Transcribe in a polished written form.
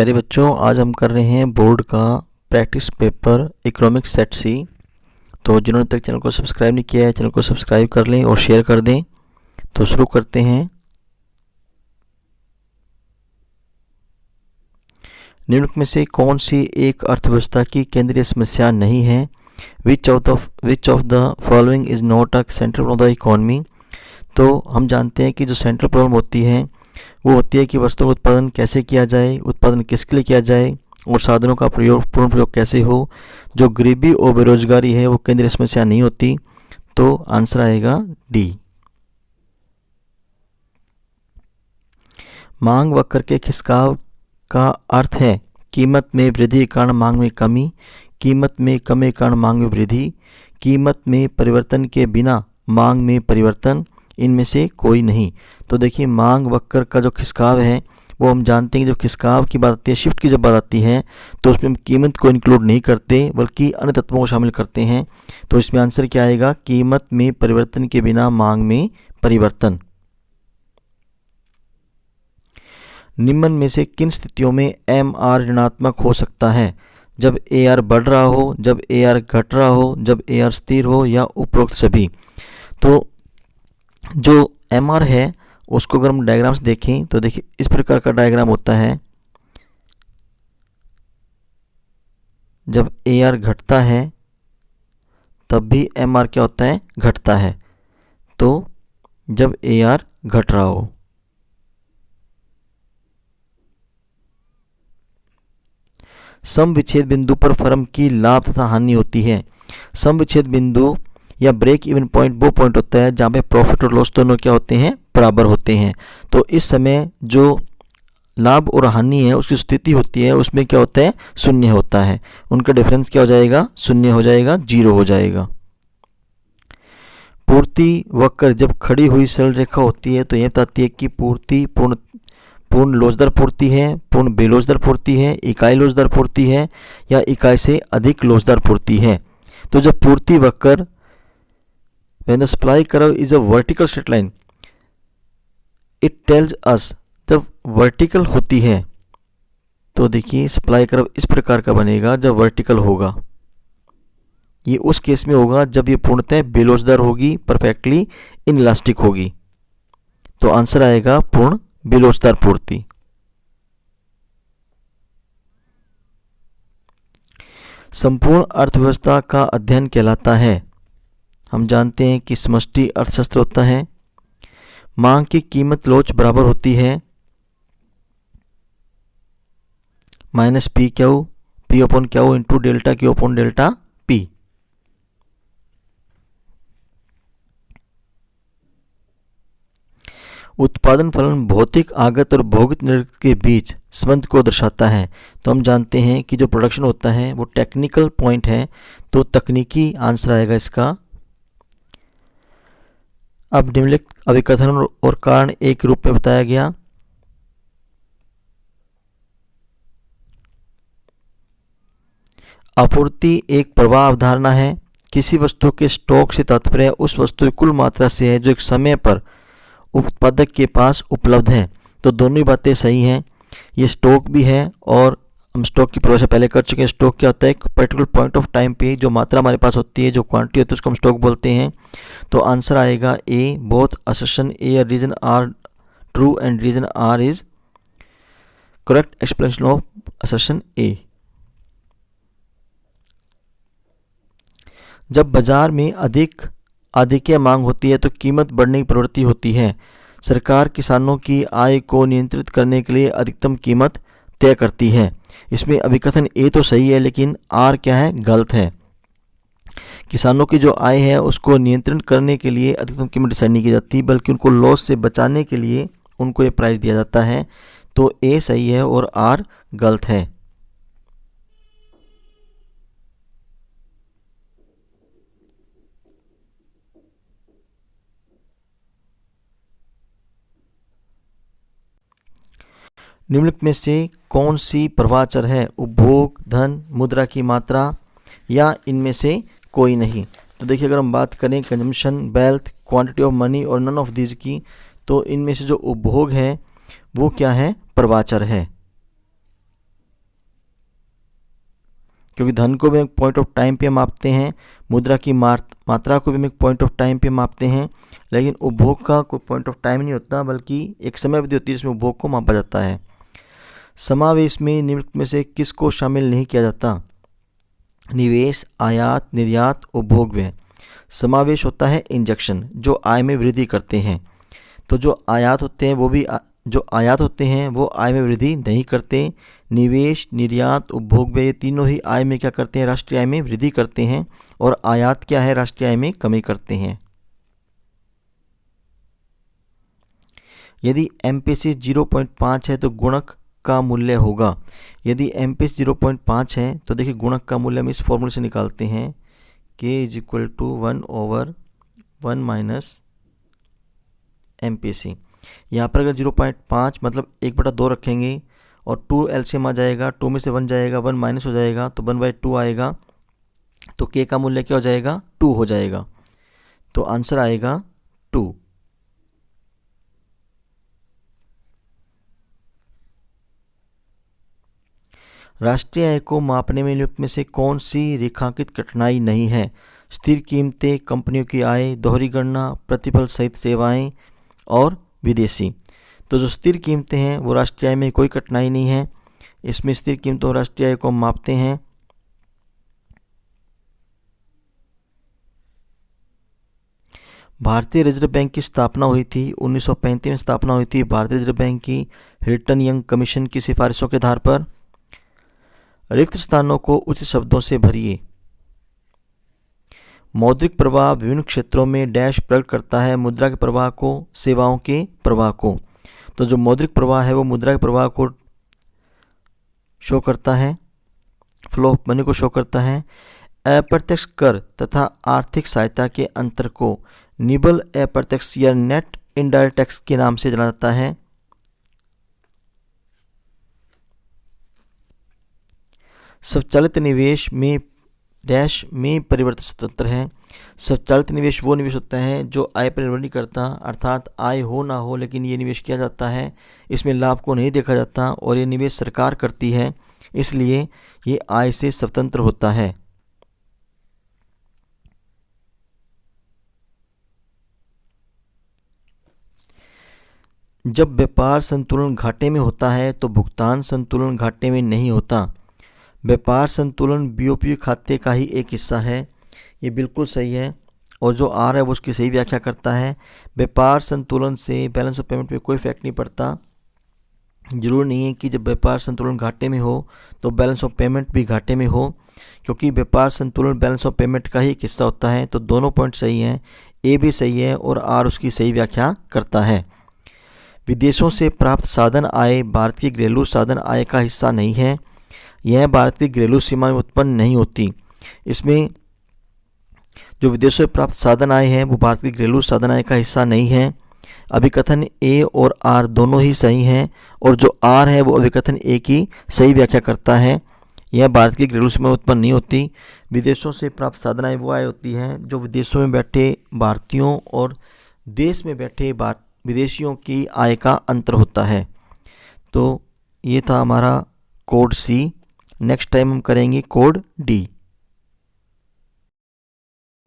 प्यारे बच्चों, आज हम कर रहे हैं बोर्ड का प्रैक्टिस पेपर इकोनॉमिक्स सेट सी। तो जिन्होंने तक चैनल को सब्सक्राइब नहीं किया है, चैनल को सब्सक्राइब कर लें और शेयर कर दें। तो शुरू करते हैं। निम्नलिखित में से कौन सी एक अर्थव्यवस्था की केंद्रीय समस्या नहीं है? Which of the following is not a central problem of the economy. तो हम जानते हैं कि जो सेंट्रल प्रॉब्लम होती है वो होती है कि वस्तुओं का उत्पादन कैसे किया जाए, उत्पादन किसके लिए किया जाए और साधनों का पूर्ण प्रयोग कैसे हो। जो गरीबी और बेरोजगारी है वो केंद्रीय समस्या नहीं होती। तो आंसर आएगा डी। मांग वक्र के खिसकाव का अर्थ है कीमत में वृद्धि के कारण मांग में कमी, कीमत में कमी के कारण मांग में वृद्धि, कीमत में परिवर्तन के बिना मांग में परिवर्तन, इनमें से कोई नहीं। तो देखिए, मांग वक्र का जो खिसकाव है वो हम जानते हैं कि जब खिसकाव की बात आती है, शिफ्ट की जब बात आती है तो उसमें हम कीमत को इंक्लूड नहीं करते बल्कि अन्य तत्वों को शामिल करते हैं। तो इसमें आंसर क्या आएगा? कीमत में परिवर्तन के बिना मांग में परिवर्तन। निम्न में से किन स्थितियों में एम आर ऋणात्मक हो सकता है? जब ए आर बढ़ रहा हो, जब ए आर घट रहा हो, जब ए आर स्थिर हो, या उपरोक्त सभी। तो जो एम आर है उसको अगर हम डायग्राम से देखें तो देखिए इस प्रकार का डायग्राम होता है। जब ए आर घटता है तब भी एम आर क्या होता है? घटता है। तो जब ए आर घट रहा हो। सम विच्छेद बिंदु पर फर्म की लाभ तथा हानि होती है। सम विच्छेद बिंदु या ब्रेक इवन पॉइंट वो पॉइंट होता है जहाँ पे प्रॉफिट और लॉस दोनों क्या होते हैं? बराबर होते हैं। तो इस समय जो लाभ और हानि है उसकी स्थिति होती है उसमें क्या होता है? शून्य होता है। उनका डिफरेंस क्या हो जाएगा? शून्य हो जाएगा, जीरो हो जाएगा। पूर्ति वक्र जब खड़ी हुई सरल रेखा होती है तो यह बताती है कि पूर्ति पूर्ण लोचदार पूर्ति है, पूर्ण बेलोचदार पूर्ति है, इकाई लोचदार पूर्ति है, या इकाई से अधिक लोचदार पूर्ति है। तो जब पूर्ति वक्र when the supply curve is a vertical straight line, it tells us जब वर्टिकल होती है तो देखिए सप्लाई कर्व इस प्रकार का बनेगा जब वर्टिकल होगा। ये उस केस में होगा जब ये पूर्णतः बेलोचदार होगी, परफेक्टली इनइलास्टिक होगी। तो आंसर आएगा पूर्ण बेलोचदार पूर्ति। संपूर्ण अर्थव्यवस्था का अध्ययन कहलाता है। हम जानते हैं कि समष्टि अर्थशास्त्र होता है। मांग की कीमत लोच बराबर होती है minus P Q, P upon Q into delta Q upon delta P. उत्पादन फलन भौतिक आगत और भौतिक निर्गत के बीच संबंध को दर्शाता है। तो हम जानते हैं कि जो प्रोडक्शन होता है वो टेक्निकल पॉइंट है। तो तकनीकी आंसर आएगा इसका। अब निम्नलिखित अभिकथन और कारण एक रूप में बताया गया। आपूर्ति एक प्रवाह अवधारणा है। किसी वस्तु के स्टॉक से तात्पर्य उस वस्तु की कुल मात्रा से है जो एक समय पर उत्पादक के पास उपलब्ध है। तो दोनों ही बातें सही हैं। ये स्टॉक भी है और हम स्टॉक की परिभाषा पहले कर चुके हैं। स्टॉक क्या होता है? एक पर्टिकुलर पॉइंट ऑफ टाइम पे जो मात्रा हमारे पास होती है, जो क्वांटिटी होती है उसको हम स्टॉक बोलते हैं। तो आंसर आएगा ए। बोथ असर्शन ए और reason are true and reason R is correct explanation of assertion A. जब बाजार में अधिक मांग होती है तो कीमत बढ़ने की प्रवृत्ति होती है। सरकार किसानों की आय को नियंत्रित करने के लिए अधिकतम कीमत तय करती है। इसमें अभिकथन ए तो सही है लेकिन आर क्या है? गलत है। किसानों की जो आय है उसको नियंत्रण करने के लिए अधिकतम कीमत डिसाइड नहीं की जाती बल्कि उनको लॉस से बचाने के लिए उनको ये प्राइस दिया जाता है। तो ए सही है और आर गलत है। निम्नलिखित में से कौन सी प्रवाह चर है? उपभोग, धन, मुद्रा की मात्रा, या इनमें से कोई नहीं। तो देखिए, अगर हम बात करें consumption, wealth, quantity of money और नन ऑफ दीज की, तो इनमें से जो उपभोग है वो क्या है? प्रवाह चर है। क्योंकि धन को भी हम पॉइंट ऑफ टाइम पे मापते हैं, मुद्रा की मात्रा को भी हम एक पॉइंट ऑफ टाइम पे मापते हैं, लेकिन उपभोग का कोई पॉइंट ऑफ टाइम नहीं होता, बल्कि एक समय अवधि होती है जिसमें उपभोग को मापा जाता है। समावेश में निम्नलिखित में से किसको शामिल नहीं किया जाता? निवेश, आयात, निर्यात, उपभोग व्यय। समावेश होता है इंजेक्शन, जो आय में वृद्धि करते हैं। तो जो आयात होते हैं वो आय में वृद्धि नहीं करते। निवेश, निर्यात, उपभोग व्यय, ये तीनों ही आय में क्या करते हैं? राष्ट्रीय आय में वृद्धि करते हैं। और आयात क्या है? राष्ट्रीय आय में कमी करते हैं। यदि MPC 0.5 है तो गुणक का मूल्य होगा। यदि MPC 0.5 है तो देखिए गुणक का मूल्य हम इस फॉर्मूले से निकालते हैं, K = 1/1 - MPC। यहाँ पर अगर 0.5 मतलब 1/2 रखेंगे और 2 LCM आ जाएगा, 2 में से 1 जाएगा, 1 माइनस हो जाएगा तो 1/2 आएगा। तो K का मूल्य क्या हो जाएगा? 2 हो जाएगा। तो आंसर आएगा 2। राष्ट्रीय आय को मापने में निम्नलिखित में से कौन सी रेखांकित कठिनाई नहीं है? स्थिर कीमतें, कंपनियों की आय, दोहरी गणना, प्रतिफल सहित सेवाएं और विदेशी। तो जो स्थिर कीमतें हैं वो राष्ट्रीय आय में कोई कठिनाई नहीं है। इसमें स्थिर कीमतों राष्ट्रीय आय को हम मापते हैं। भारतीय रिजर्व बैंक की स्थापना हुई थी 1935 में स्थापना हुई थी भारतीय रिजर्व बैंक की हिल्टन यंग कमीशन की सिफारिशों के आधार पर। रिक्त स्थानों को उचित शब्दों से भरिए। मौद्रिक प्रवाह विभिन्न क्षेत्रों में डैश प्रकट करता है, मुद्रा के प्रवाह को, सेवाओं के प्रवाह को। तो जो मौद्रिक प्रवाह है वो मुद्रा के प्रवाह को शो करता है, फ्लो ऑफ मनी को शो करता है। अप्रत्यक्ष कर तथा आर्थिक सहायता के अंतर को निबल अप्रत्यक्ष या नेट इनडायरेक्ट टैक्स के नाम से जाना जाता है। स्वचालित निवेश में डैश में परिवर्तन स्वतंत्र है। स्वचालित निवेश वो निवेश होता है जो आय पर निर्भर नहीं करता, अर्थात आय हो ना हो लेकिन ये निवेश किया जाता है, इसमें लाभ को नहीं देखा जाता और ये निवेश सरकार करती है, इसलिए ये आय से स्वतंत्र होता है। जब व्यापार संतुलन घाटे में होता है तो भुगतान संतुलन घाटे में नहीं होता। व्यापार संतुलन BOP खाते का ही एक हिस्सा है, ये बिल्कुल सही है, और जो आर है वो उसकी सही व्याख्या करता है। व्यापार संतुलन से बैलेंस ऑफ पेमेंट पे कोई इफेक्ट नहीं पड़ता। जरूर नहीं है कि जब व्यापार संतुलन घाटे में हो तो बैलेंस ऑफ पेमेंट भी घाटे में हो, क्योंकि व्यापार संतुलन बैलेंस ऑफ पेमेंट का ही एक हिस्सा होता है। तो दोनों पॉइंट सही हैं, ए भी सही है और आर उसकी सही व्याख्या करता है। विदेशों से प्राप्त साधन आय भारत की घरेलू साधन आय का हिस्सा नहीं है, यह भारत की घरेलू सीमा में उत्पन्न नहीं होती। इसमें जो विदेशों से प्राप्त साधन आय है वो भारत की घरेलू साधन आय का हिस्सा नहीं है। अभिकथन ए और आर दोनों ही सही हैं, और जो आर है वो अभिकथन ए की सही व्याख्या करता है। यह भारत की घरेलू सीमा में उत्पन्न नहीं होती। विदेशों से प्राप्त साधन आय वो आय होती है जो विदेशों में बैठे भारतीयों और देश में बैठे विदेशियों की आय का अंतर होता है। तो ये था हमारा कोड सी। नेक्स्ट टाइम हम करेंगे कोड डी।